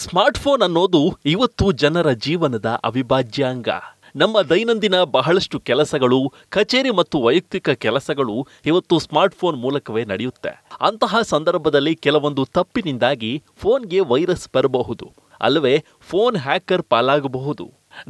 Smartphone ಅನ್ನೋದು ಇವತ್ತು ಜನರ ಜೀವನದ ಅವಿಭಾಜ್ಯ ಅಂಗ. ನಮ್ಮ ದೈನಂದಿನ ಬಹಳಷ್ಟು ಕೆಲಸಗಳು, ಕಚೇರಿ ಮತ್ತು ವೈಯಕ್ತಿಕ ಕೆಲಸಗಳು ಇವತ್ತು ಸ್ಮಾರ್ಟ್ಫೋನ್ ಮೂಲಕವೇ ನಡೆಯುತ್ತೆ. ಅಂತಹ ಸಂದರ್ಭದಲ್ಲಿ ಕೆಲವೊಂದು ತಪ್ಪಿನಿಂದಾಗಿ ಫೋನ್ಗೆ ವೈರಸ್ ಬರಬಹುದು, ಅಲ್ಲವೇ ಫೋನ್ ಹ್ಯಾಕರ್ ಪಾಲಾಗಬಹುದು.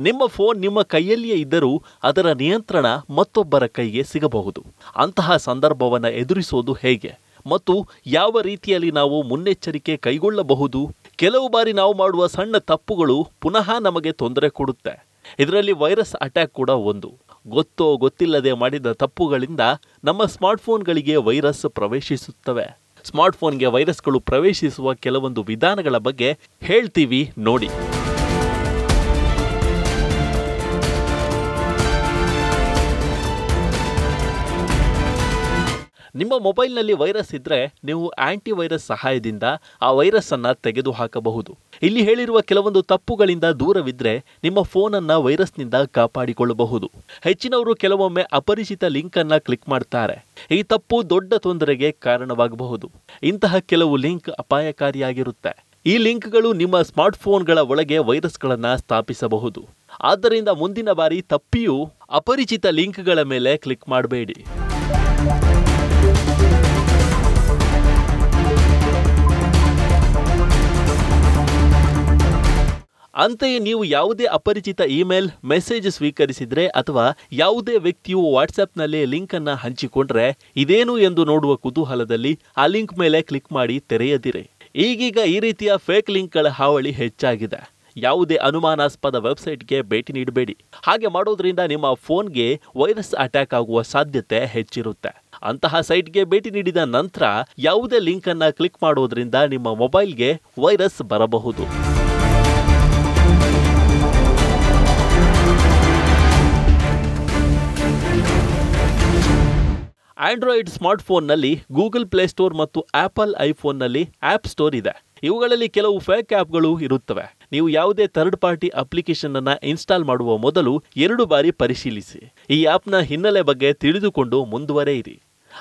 ನಿಮ್ಮ ಫೋನ್ ನಿಮ್ಮ ಕೈಯಲ್ಲಿಯೇ ಇದ್ದರೂ ಅದರ ನಿಯಂತ್ರಣ ಮತ್ತೊಬ್ಬರ ಕೈಗೆ ಸಿಗಬಹುದು. ಅಂತಹ ಸಂದರ್ಭವನ್ನು ಎದುರಿಸೋದು ಹೇಗೆ ಮತ್ತು ಯಾವ ರೀತಿಯಲ್ಲಿ ನಾವು ಮುನ್ನೆಚ್ಚರಿಕೆ ಕೈಗೊಳ್ಳಬಹುದು? ಕೆಲವು ಬಾರಿ ನಾವು ಮಾಡುವ ಸಣ್ಣ ತಪ್ಪುಗಳು ಪುನಃ ನಮಗೆ ತೊಂದರೆ ಕೊಡುತ್ತೆ. ಇದರಲ್ಲಿ ವೈರಸ್ ಅಟ್ಯಾಕ್ ಕೂಡ ಒಂದು. ಗೊತ್ತೋ ಗೊತ್ತಿಲ್ಲದೆ ಮಾಡಿದ ತಪ್ಪುಗಳಿಂದ ನಮ್ಮ ಸ್ಮಾರ್ಟ್ಫೋನ್ಗಳಿಗೆ ವೈರಸ್ ಪ್ರವೇಶಿಸುತ್ತವೆ. ಸ್ಮಾರ್ಟ್ಫೋನ್ಗೆ ವೈರಸ್ಗಳು ಪ್ರವೇಶಿಸುವ ಕೆಲವೊಂದು ವಿಧಾನಗಳ ಬಗ್ಗೆ ಹೇಳ್ತೀವಿ ನೋಡಿ. ನಿಮ್ಮ ಮೊಬೈಲ್ನಲ್ಲಿ ವೈರಸ್ ಇದ್ದರೆ ನೀವು ಆಂಟಿವೈರಸ್ ಸಹಾಯದಿಂದ ಆ ವೈರಸ್ ಅನ್ನು ತೆಗೆದುಹಾಕಬಹುದು. ಇಲ್ಲಿ ಹೇಳಿರುವ ಕೆಲವೊಂದು ತಪ್ಪುಗಳಿಂದ ದೂರವಿದ್ದರೆ ನಿಮ್ಮ ಫೋನನ್ನು ವೈರಸ್ನಿಂದ ಕಾಪಾಡಿಕೊಳ್ಳಬಹುದು. ಹೆಚ್ಚಿನವರು ಕೆಲವೊಮ್ಮೆ ಅಪರಿಚಿತ ಲಿಂಕ್ ಅನ್ನು ಕ್ಲಿಕ್ ಮಾಡ್ತಾರೆ. ಈ ತಪ್ಪು ದೊಡ್ಡ ತೊಂದರೆಗೆ ಕಾರಣವಾಗಬಹುದು. ಇಂತಹ ಕೆಲವು ಲಿಂಕ್ ಅಪಾಯಕಾರಿಯಾಗಿರುತ್ತೆ. ಈ ಲಿಂಕ್ಗಳು ನಿಮ್ಮ ಸ್ಮಾರ್ಟ್ಫೋನ್ಗಳ ಒಳಗೆ ವೈರಸ್ಗಳನ್ನು ಸ್ಥಾಪಿಸಬಹುದು. ಆದ್ದರಿಂದ ಮುಂದಿನ ಬಾರಿ ತಪ್ಪಿಯೂ ಅಪರಿಚಿತ ಲಿಂಕ್ಗಳ ಮೇಲೆ ಕ್ಲಿಕ್ ಮಾಡಬೇಡಿ. ಅಂತೆಯೇ ನೀವು ಯಾವುದೇ ಅಪರಿಚಿತ ಇಮೇಲ್, ಮೆಸೇಜ್ ಸ್ವೀಕರಿಸಿದರೆ ಅಥವಾ ಯಾವುದೇ ವ್ಯಕ್ತಿಯು ವಾಟ್ಸ್ಆ್ಯಪ್ನಲ್ಲಿ ಲಿಂಕನ್ನು ಹಂಚಿಕೊಂಡ್ರೆ ಇದೇನು ಎಂದು ನೋಡುವ ಕುತೂಹಲದಲ್ಲಿ ಆ ಲಿಂಕ್ ಮೇಲೆ ಕ್ಲಿಕ್ ಮಾಡಿ ತೆರೆಯದಿರಿ. ಈಗೀಗ ಈ ರೀತಿಯ ಫೇಕ್ ಲಿಂಕ್ಗಳ ಹಾವಳಿ ಹೆಚ್ಚಾಗಿದೆ. ಯಾವುದೇ ಅನುಮಾನಾಸ್ಪದ ವೆಬ್ಸೈಟ್ಗೆ ಭೇಟಿ ನೀಡಬೇಡಿ. ಹಾಗೆ ಮಾಡೋದ್ರಿಂದ ನಿಮ್ಮ ಫೋನ್ಗೆ ವೈರಸ್ ಅಟ್ಯಾಕ್ ಆಗುವ ಸಾಧ್ಯತೆ ಹೆಚ್ಚಿರುತ್ತೆ. ಅಂತಹ ಸೈಟ್ಗೆ ಭೇಟಿ ನೀಡಿದ ನಂತರ ಯಾವುದೇ ಲಿಂಕನ್ನು ಕ್ಲಿಕ್ ಮಾಡೋದ್ರಿಂದ ನಿಮ್ಮ ಮೊಬೈಲ್ಗೆ ವೈರಸ್ ಬರಬಹುದು. ಆಂಡ್ರಾಯ್ಡ್ ಸ್ಮಾರ್ಟ್ಫೋನ್ನಲ್ಲಿ ಗೂಗಲ್ ಪ್ಲೇಸ್ಟೋರ್ ಮತ್ತು ಆಪಲ್ ಐಫೋನ್ನಲ್ಲಿ ಆ್ಯಪ್ ಸ್ಟೋರ್ ಇದೆ. ಇವುಗಳಲ್ಲಿ ಕೆಲವು ಫೇಕ್ ಆ್ಯಪ್ಗಳು ಇರುತ್ತವೆ. ನೀವು ಯಾವುದೇ ಥರ್ಡ್ ಪಾರ್ಟಿ ಅಪ್ಲಿಕೇಶನ್ ಅನ್ನು ಇನ್ಸ್ಟಾಲ್ ಮಾಡುವ ಮೊದಲು 2 ಬಾರಿ ಪರಿಶೀಲಿಸಿ. ಈ ಆ್ಯಪ್ನ ಹಿನ್ನೆಲೆ ಬಗ್ಗೆ ತಿಳಿದುಕೊಂಡು ಮುಂದುವರೆಯಿರಿ.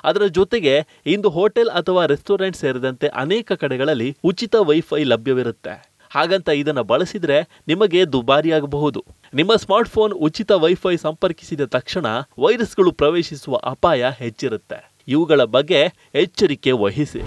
ಅದರ ಜೊತೆಗೆ ಇಂದು ಹೋಟೆಲ್ ಅಥವಾ ರೆಸ್ಟೋರೆಂಟ್ ಸೇರಿದಂತೆ ಅನೇಕ ಕಡೆಗಳಲ್ಲಿ ಉಚಿತ ವೈಫೈ ಲಭ್ಯವಿರುತ್ತೆ. ಹಾಗಂತ ಇದನ್ನು ಬಳಸಿದರೆ ನಿಮಗೆ ದುಬಾರಿಯಾಗಬಹುದು. ನಿಮ್ಮ ಸ್ಮಾರ್ಟ್ಫೋನ್ ಉಚಿತ ವೈಫೈ ಸಂಪರ್ಕಿಸಿದ ತಕ್ಷಣ ವೈರಸ್ಗಳು ಪ್ರವೇಶಿಸುವ ಅಪಾಯ ಹೆಚ್ಚಿರುತ್ತೆ. ಇವುಗಳ ಬಗ್ಗೆ ಎಚ್ಚರಿಕೆ ವಹಿಸಿ.